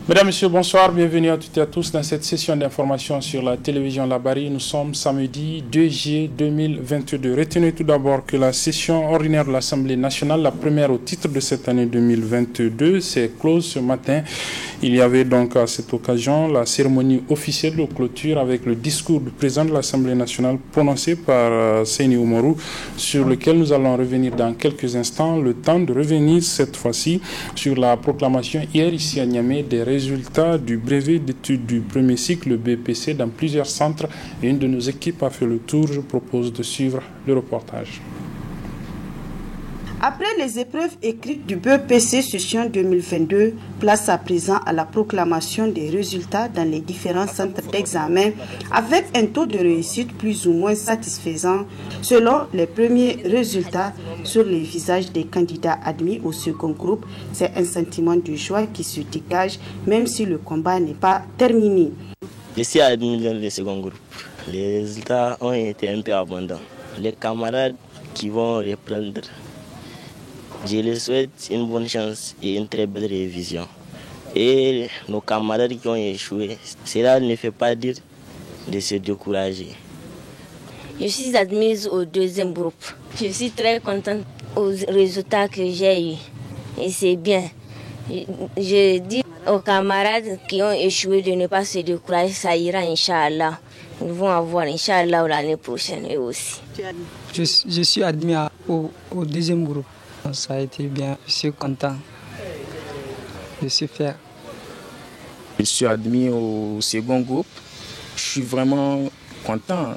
Mesdames, Messieurs, bonsoir, bienvenue à toutes et à tous dans cette session d'information sur la télévision Labari. Nous sommes samedi 2 juillet 2022. Retenez tout d'abord que la session ordinaire de l'Assemblée nationale, la première au titre de cette année 2022, s'est close ce matin. Il y avait donc à cette occasion la cérémonie officielle de clôture avec le discours du président de l'Assemblée nationale prononcé par Seyni Oumarou, sur lequel nous allons revenir dans quelques instants. Le temps de revenir cette fois-ci sur la proclamation hier ici à Niamey des résultats du brevet d'études du premier cycle BPC dans plusieurs centres. Et une de nos équipes a fait le tour. Je propose de suivre le reportage. Après les épreuves écrites du BPC session 2022, place à présent à la proclamation des résultats dans les différents centres d'examen avec un taux de réussite plus ou moins satisfaisant selon les premiers résultats sur les visages des candidats admis au second groupe. C'est un sentiment de joie qui se dégage même si le combat n'est pas terminé. Je suis admis dans le second groupe. Les résultats ont été un peu abondants. Les camarades qui vont reprendre, je les souhaite une bonne chance et une très belle révision. Et nos camarades qui ont échoué, cela ne fait pas dire de se décourager. Je suis admise au deuxième groupe. Je suis très contente aux résultats que j'ai eus. Et c'est bien. Je dis aux camarades qui ont échoué de ne pas se décourager, ça ira, Inch'Allah. Nous vont avoir, Inch'Allah, l'année prochaine eux aussi. Je suis admis au deuxième groupe. Ça a été bien, je suis content, je suis fier. Je suis admis au second groupe, je suis vraiment content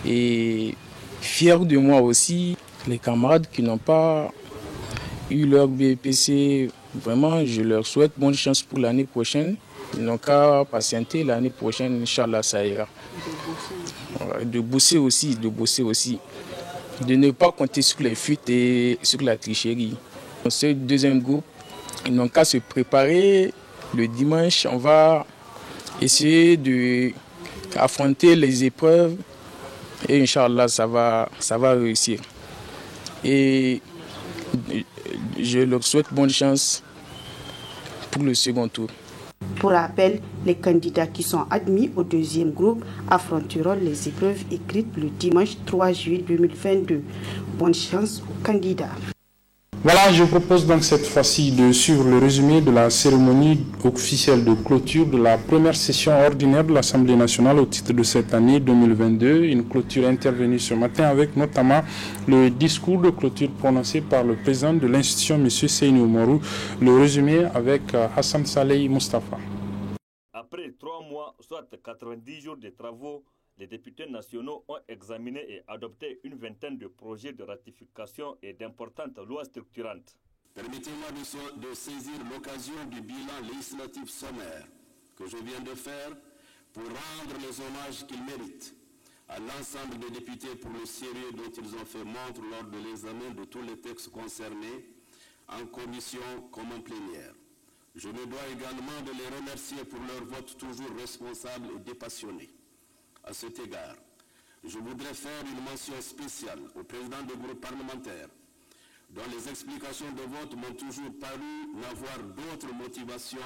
et fier de moi aussi. Les camarades qui n'ont pas eu leur BPC, vraiment je leur souhaite bonne chance pour l'année prochaine. Ils n'ont qu'à patienter, l'année prochaine, Inch'Allah, ça ira. De bosser aussi, de ne pas compter sur les fuites et sur la tricherie. Dans ce deuxième groupe, ils n'ont qu'à se préparer. Le dimanche, on va essayer d'affronter les épreuves et Inch'Allah, ça va réussir. Et je leur souhaite bonne chance pour le second tour. Pour rappel, les candidats qui sont admis au deuxième groupe affronteront les épreuves écrites le dimanche 3 juillet 2022. Bonne chance aux candidats. Voilà, je propose donc cette fois-ci de suivre le résumé de la cérémonie officielle de clôture de la première session ordinaire de l'Assemblée nationale au titre de cette année 2022. Une clôture intervenue ce matin avec notamment le discours de clôture prononcé par le président de l'institution, M. Seyni Oumarou. Le résumé avec Hassan Saleh Mustafa. Après 3 mois, soit 90 jours de travaux, les députés nationaux ont examiné et adopté une vingtaine de projets de ratification et d'importantes lois structurantes. Permettez-moi de saisir l'occasion du bilan législatif sommaire que je viens de faire pour rendre les hommages qu'ils méritent à l'ensemble des députés pour le sérieux dont ils ont fait montre lors de l'examen de tous les textes concernés, en commission comme en plénière. Je me dois également de les remercier pour leur vote toujours responsable et dépassionné. À cet égard, je voudrais faire une mention spéciale au président du groupe parlementaire, dont les explications de vote m'ont toujours paru n'avoir d'autre motivation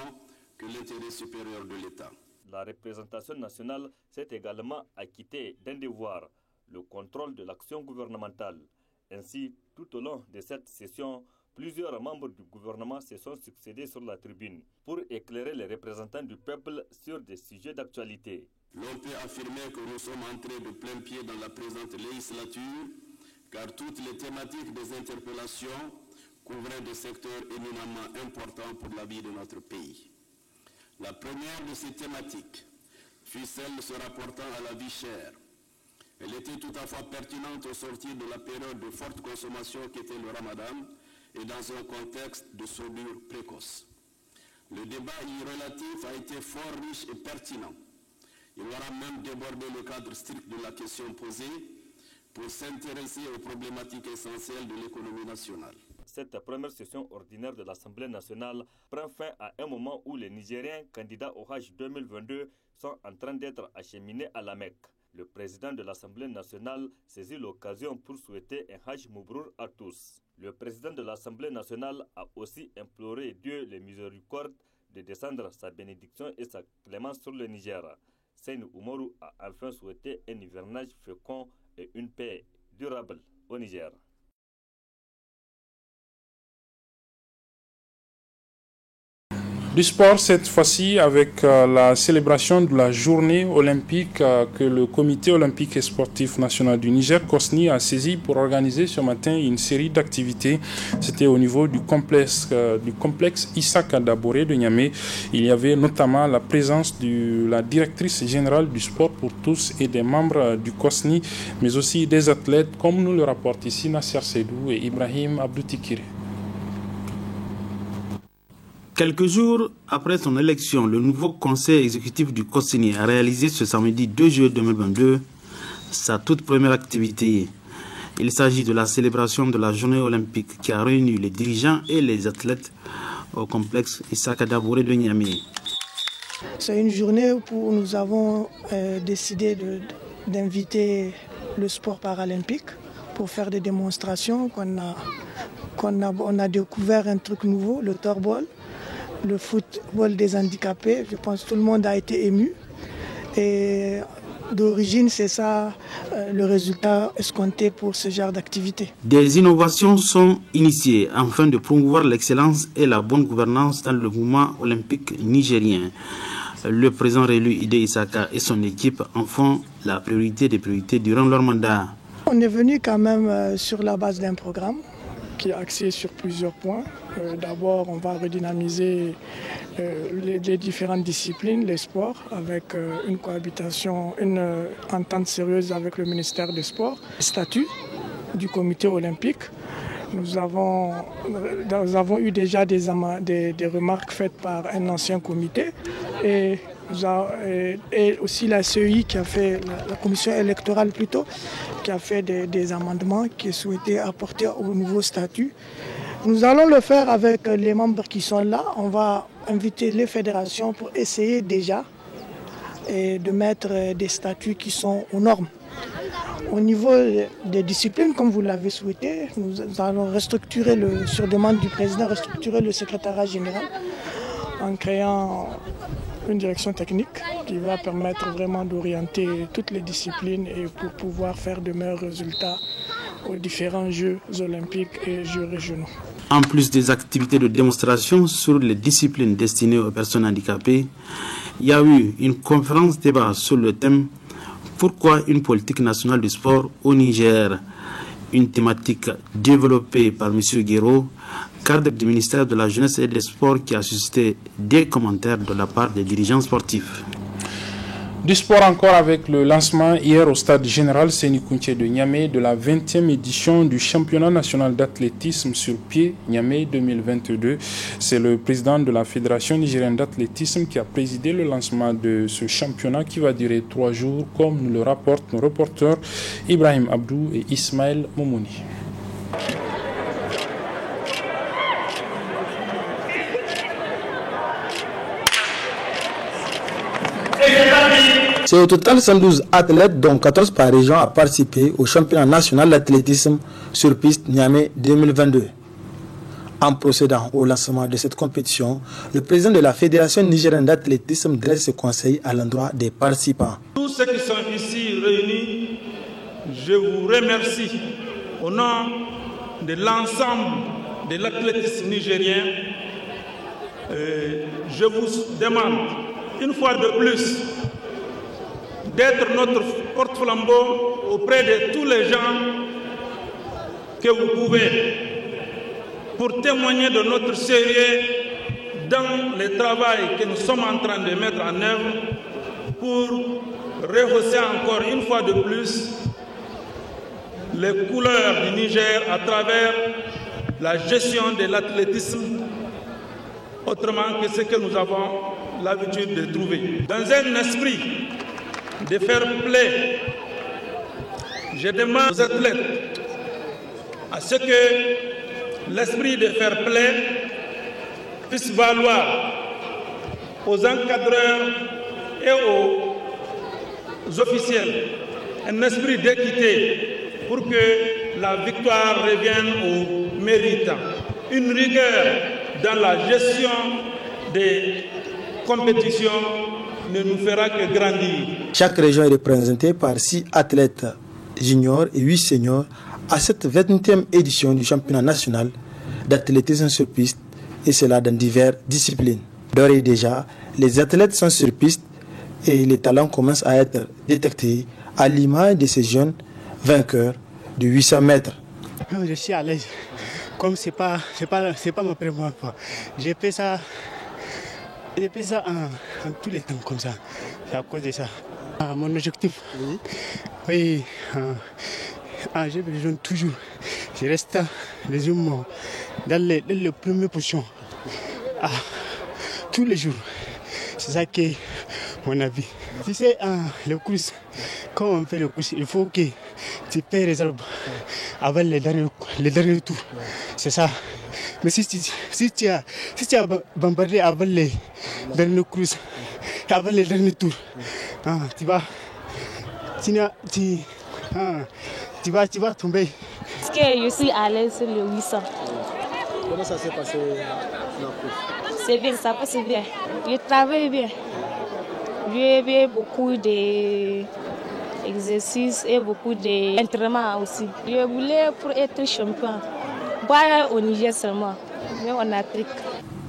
que l'intérêt supérieur de l'État. La représentation nationale s'est également acquittée d'un devoir, le contrôle de l'action gouvernementale. Ainsi, tout au long de cette session, plusieurs membres du gouvernement se sont succédés sur la tribune pour éclairer les représentants du peuple sur des sujets d'actualité. L'on peut affirmer que nous sommes entrés de plein pied dans la présente législature, car toutes les thématiques des interpellations couvraient des secteurs éminemment importants pour la vie de notre pays. La première de ces thématiques fut celle se rapportant à la vie chère. Elle était tout à fait pertinente au sortir de la période de forte consommation qu'était le Ramadan et dans un contexte de soudure précoce. Le débat y relatif a été fort riche et pertinent. Il aura même débordé le cadre strict de la question posée pour s'intéresser aux problématiques essentielles de l'économie nationale. Cette première session ordinaire de l'Assemblée nationale prend fin à un moment où les Nigériens candidats au Hajj 2022 sont en train d'être acheminés à la Mecque. Le président de l'Assemblée nationale saisit l'occasion pour souhaiter un Hajj Moubrur à tous. Le président de l'Assemblée nationale a aussi imploré Dieu les miséricordes de descendre sa bénédiction et sa clémence sur le Niger. Seyni Oumarou a enfin souhaité un hivernage fécond et une paix durable au Niger. Du sport cette fois-ci avec la célébration de la journée olympique que le Comité olympique et sportif national du Niger, COSNI, a saisi pour organiser ce matin une série d'activités. C'était au niveau du complexe Issa Kadaboré de Niamey. Il y avait notamment la présence de la directrice générale du sport pour tous et des membres du COSNI, mais aussi des athlètes comme nous le rapportent ici Nasser Seydou et Ibrahim Abdoutikire. Quelques jours après son élection, le nouveau conseil exécutif du COSNI a réalisé ce samedi 2 juillet 2022 sa toute première activité. Il s'agit de la célébration de la journée olympique qui a réuni les dirigeants et les athlètes au complexe Issa Kadaboré de Niamey. C'est une journée où nous avons décidé d'inviter le sport paralympique pour faire des démonstrations. On a découvert un truc nouveau, le torball. Le football des handicapés, je pense que tout le monde a été ému. Et d'origine, c'est ça le résultat escompté pour ce genre d'activité. Des innovations sont initiées afin de promouvoir l'excellence et la bonne gouvernance dans le mouvement olympique nigérien. Le président réélu Ide Issaka et son équipe en font la priorité des priorités durant leur mandat. On est venu quand même sur la base d'un programme qui est axé sur plusieurs points. D'abord, on va redynamiser les différentes disciplines, les sports, avec une cohabitation, une entente sérieuse avec le ministère des Sports. Le statut du comité olympique. Nous avons eu déjà des remarques faites par un ancien comité et aussi la CEI qui a fait, la commission électorale plutôt, qui a fait des amendements qui souhaitaient apporter au nouveau statut. Nous allons le faire avec les membres qui sont là. On va inviter les fédérations pour essayer déjà de mettre des statuts qui sont aux normes. Au niveau des disciplines, comme vous l'avez souhaité, nous allons restructurer, sur demande du président, restructurer le secrétariat général en créant une direction technique qui va permettre vraiment d'orienter toutes les disciplines et pour pouvoir faire de meilleurs résultats aux différents Jeux olympiques et Jeux régionaux. En plus des activités de démonstration sur les disciplines destinées aux personnes handicapées, il y a eu une conférence débat sur le thème « Pourquoi une politique nationale du sport au Niger ?» Une thématique développée par M. Guéraud, cadre du ministère de la Jeunesse et des Sports, qui a suscité des commentaires de la part des dirigeants sportifs. Du sport encore avec le lancement hier au stade général Seyni Kountché de Niamey de la 20e édition du championnat national d'athlétisme sur pied Niamey 2022. C'est le président de la Fédération nigérienne d'athlétisme qui a présidé le lancement de ce championnat qui va durer 3 jours, comme nous le rapportent nos reporters Ibrahim Abdou et Ismaël Moumouni. C'est au total 112 athlètes, dont 14 par région, à participer au championnat national d'athlétisme sur piste Niamey 2022. En procédant au lancement de cette compétition, le président de la Fédération nigérienne d'athlétisme dresse ce conseil à l'endroit des participants. Tous ceux qui sont ici réunis, je vous remercie au nom de l'ensemble de l'athlétisme nigérien. Je vous demande une fois de plus d'être notre porte-flambeau auprès de tous les gens que vous pouvez pour témoigner de notre sérieux dans le travail que nous sommes en train de mettre en œuvre pour rehausser encore une fois de plus les couleurs du Niger à travers la gestion de l'athlétisme, autrement que ce que nous avons l'habitude de trouver. Dans un esprit de fair play, je demande aux athlètes à ce que l'esprit de fair play puisse valoir aux encadreurs et aux officiels un esprit d'équité pour que la victoire revienne aux méritants. Une rigueur dans la gestion des compétitions ne nous fera que grandir. Chaque région est représentée par 6 athlètes juniors et 8 seniors à cette 20e édition du championnat national d'athlétisme sur piste, et cela dans diverses disciplines. D'ores et déjà, les athlètes sont sur piste et les talents commencent à être détectés à l'image de ces jeunes vainqueurs de 800 mètres. Je suis à l'aise. Comme c'est pas ma première fois. J'ai fait ça en tous les temps comme ça. C'est à cause de ça. Mon objectif, oui, j'ai besoin toujours. Je reste dans les premières positions. Tous les jours. C'est ça qui est mon avis. Si c'est le course, quand on fait le course, il faut que tu payes les arbres avant les derniers tours. C'est ça. Mais si tu as bombardé avant les derniers courses, avant les derniers tours, tu vas tomber. Parce que je suis à l'aise sur le 800. Comment ça s'est passé la course? C'est bien, ça passe bien. Je travaille bien. J'ai fait beaucoup d'exercices et beaucoup d'entraînements aussi. Je voulais pour être champion, pas au Niger seulement, mais en Afrique.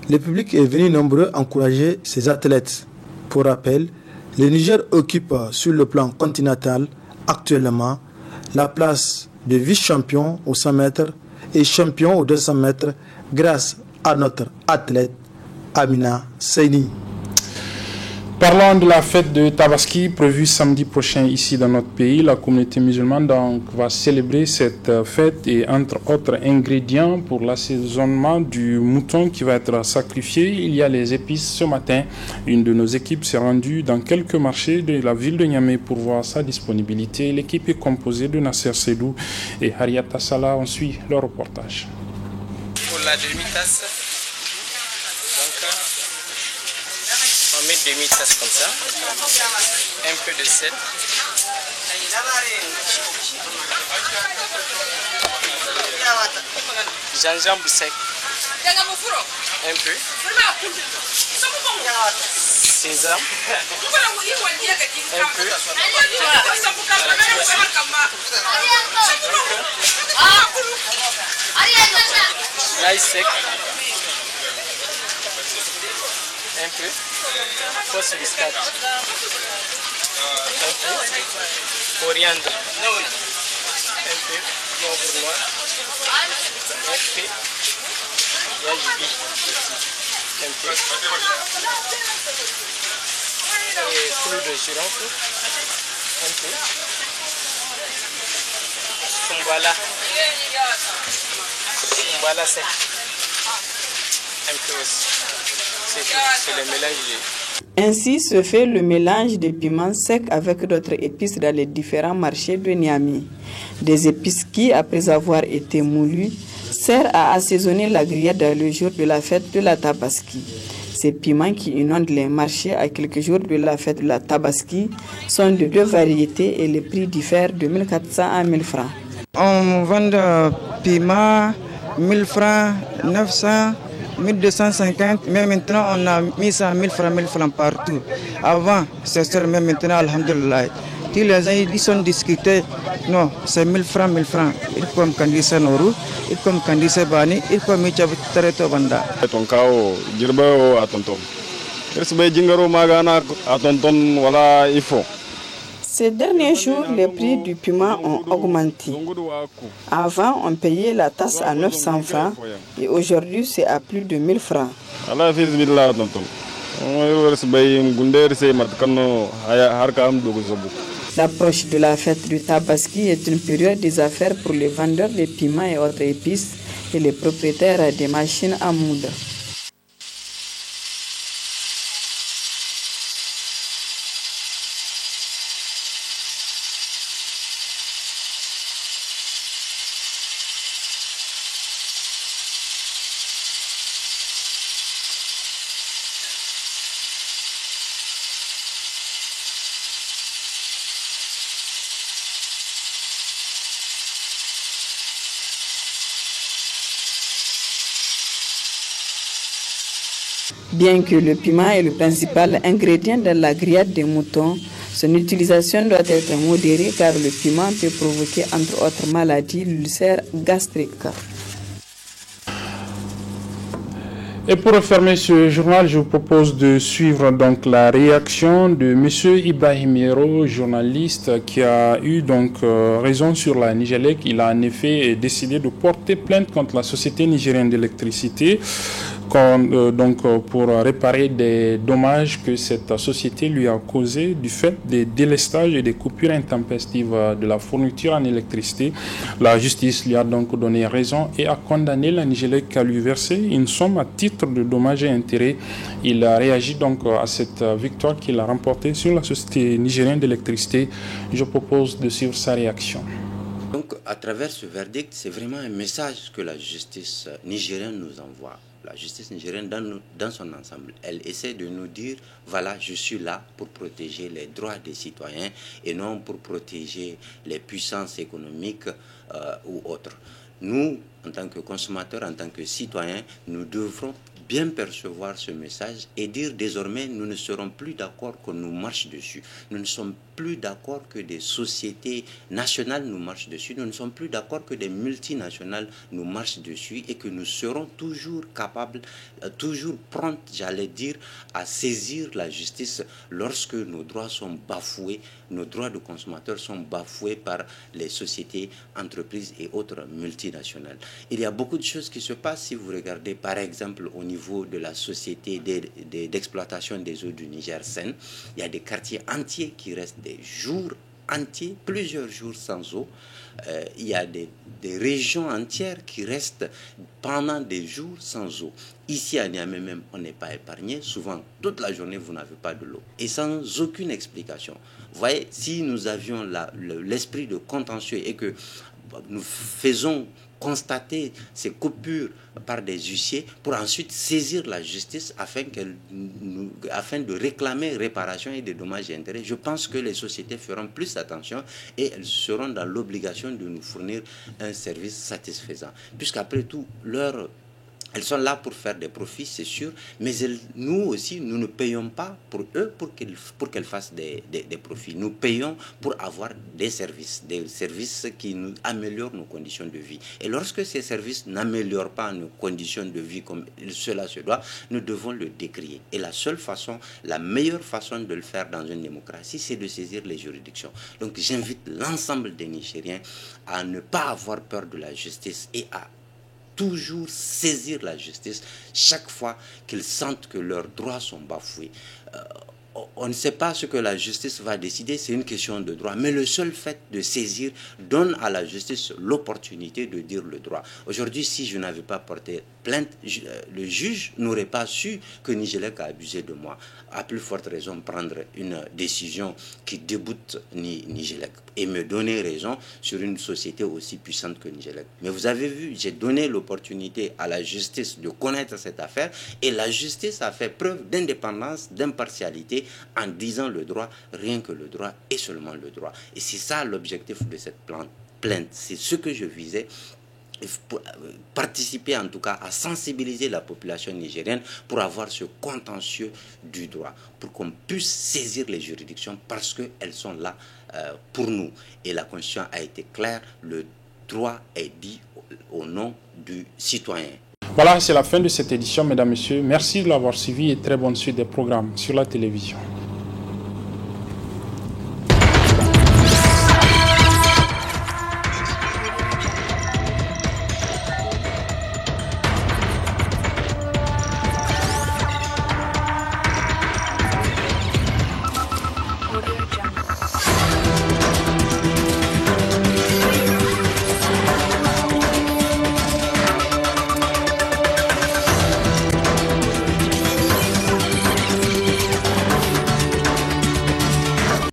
Le public est venu nombreux encourager ces athlètes. Pour rappel, le Niger occupe sur le plan continental actuellement la place de vice-champion aux 100 mètres et champion aux 200 mètres grâce à notre athlète Amina Seini. Parlons de la fête de Tabaski prévue samedi prochain ici dans notre pays. La communauté musulmane va célébrer cette fête et entre autres ingrédients pour l'assaisonnement du mouton qui va être sacrifié, il y a les épices. Ce matin, une de nos équipes s'est rendue dans quelques marchés de la ville de Niamey pour voir sa disponibilité. L'équipe est composée de Nasser Sedou et Harriet Tassala. On suit leur reportage. Pour la demi-tasse, on met demi-tasse comme ça, un peu de sel, gingembre sec, un peu, sésame, un peu, l'ail sec, un peu, fausse biscuit, un peu, coriandre, un peu, poivre noir, un peu, yajibi, un peu, et clou de girofle, un peu, sumbala sec, un peu aussi. C'est le mélange. Ainsi se fait le mélange de piments secs avec d'autres épices dans les différents marchés de Niamey. Des épices qui, après avoir été moulues, servent à assaisonner la grillade le jour de la fête de la Tabaski. Ces piments qui inondent les marchés à quelques jours de la fête de la Tabaski sont de 2 variétés et les prix diffèrent de 1400 à 1000 francs. On vend piment 1000 francs, 900, 1250, mais maintenant on a mis ça à 1000 francs partout. Avant, c'est ça, mais maintenant, alhamdulillah. Tous les gens ils sont discutés, non, c'est 1000 francs. Il faut me candidater Noru, il faut me candidater Bani, il faut me candidater Banda. Ton cao, Girba à tonton. Jingaro Magana à tonton, voilà, il faut. Ces derniers jours, les prix du piment ont augmenté. Avant, on payait la tasse à 900 francs et aujourd'hui, c'est à plus de 1000 francs. L'approche de la fête du Tabaski est une période des affaires pour les vendeurs de piments et autres épices et les propriétaires des machines à moudre. Bien que le piment est le principal ingrédient dans la grillade des moutons, son utilisation doit être modérée car le piment peut provoquer entre autres maladies l'ulcère gastrique. Et pour refermer ce journal, je vous propose de suivre donc la réaction de M. Ibrahim Yero, journaliste qui a eu donc raison sur la Nigélec. Il a en effet décidé de porter plainte contre la Société nigérienne d'électricité pour réparer des dommages que cette société lui a causés du fait des délestages et des coupures intempestives de la fourniture en électricité. La justice lui a donc donné raison et a condamné la Nigélec à lui verser une somme à titre de dommages et intérêts. Il a réagi donc à cette victoire qu'il a remportée sur la Société nigérienne d'électricité. Je propose de suivre sa réaction. Donc, à travers ce verdict, c'est vraiment un message que la justice nigérienne nous envoie. La justice nigérienne, dans son ensemble, elle essaie de nous dire, voilà, je suis là pour protéger les droits des citoyens et non pour protéger les puissances économiques ou autres. Nous, en tant que consommateurs, en tant que citoyens, nous devrons bien percevoir ce message et dire désormais nous ne serons plus d'accord qu'on nous marche dessus. Nous ne sommes plus d'accord que des sociétés nationales nous marchent dessus. Nous ne sommes plus d'accord que des multinationales nous marchent dessus et que nous serons toujours capables, toujours prompts, j'allais dire, à saisir la justice lorsque nos droits sont bafoués, nos droits de consommateurs sont bafoués par les sociétés, entreprises et autres multinationales. Il y a beaucoup de choses qui se passent si vous regardez par exemple au niveau de la société d'exploitation des eaux du Niger Sen. Il y a des quartiers entiers qui restent des jours entiers, plusieurs jours sans eau. Il y a des régions entières qui restent pendant des jours sans eau. Ici à Niamey même, on n'est pas épargné. Souvent, toute la journée, vous n'avez pas de l'eau. Et sans aucune explication. Vous voyez, si nous avions l'esprit de contentieux et que nous faisons constater ces coupures par des huissiers pour ensuite saisir la justice afin de réclamer réparation et des dommages et intérêts. Je pense que les sociétés feront plus attention et elles seront dans l'obligation de nous fournir un service satisfaisant. Puisqu'après tout, elles sont là pour faire des profits, c'est sûr, mais nous aussi, nous ne payons pas pour eux pour qu'elles fassent des profits. Nous payons pour avoir des services qui nous améliorent nos conditions de vie. Et lorsque ces services n'améliorent pas nos conditions de vie comme cela se doit, nous devons le décrier. Et la meilleure façon de le faire dans une démocratie, c'est de saisir les juridictions. Donc j'invite l'ensemble des Nigériens à ne pas avoir peur de la justice et à toujours saisir la justice chaque fois qu'ils sentent que leurs droits sont bafoués. On ne sait pas ce que la justice va décider, c'est une question de droit. Mais le seul fait de saisir donne à la justice l'opportunité de dire le droit. Aujourd'hui, si je n'avais pas porté plainte, le juge n'aurait pas su que Nigélec a abusé de moi. À plus forte raison, prendre une décision qui déboute Nigélec et me donner raison sur une société aussi puissante que Nigélec. Mais vous avez vu, j'ai donné l'opportunité à la justice de connaître cette affaire et la justice a fait preuve d'indépendance, d'impartialité en disant le droit, rien que le droit et seulement le droit. Et c'est ça l'objectif de cette plainte. C'est ce que je visais, pour participer en tout cas à sensibiliser la population nigérienne pour avoir ce contentieux du droit, pour qu'on puisse saisir les juridictions parce qu'elles sont là pour nous. Et la Constitution a été claire, le droit est dit au nom du citoyen. Voilà, c'est la fin de cette édition, mesdames, messieurs. Merci de l'avoir suivi et très bonne suite des programmes sur la télévision.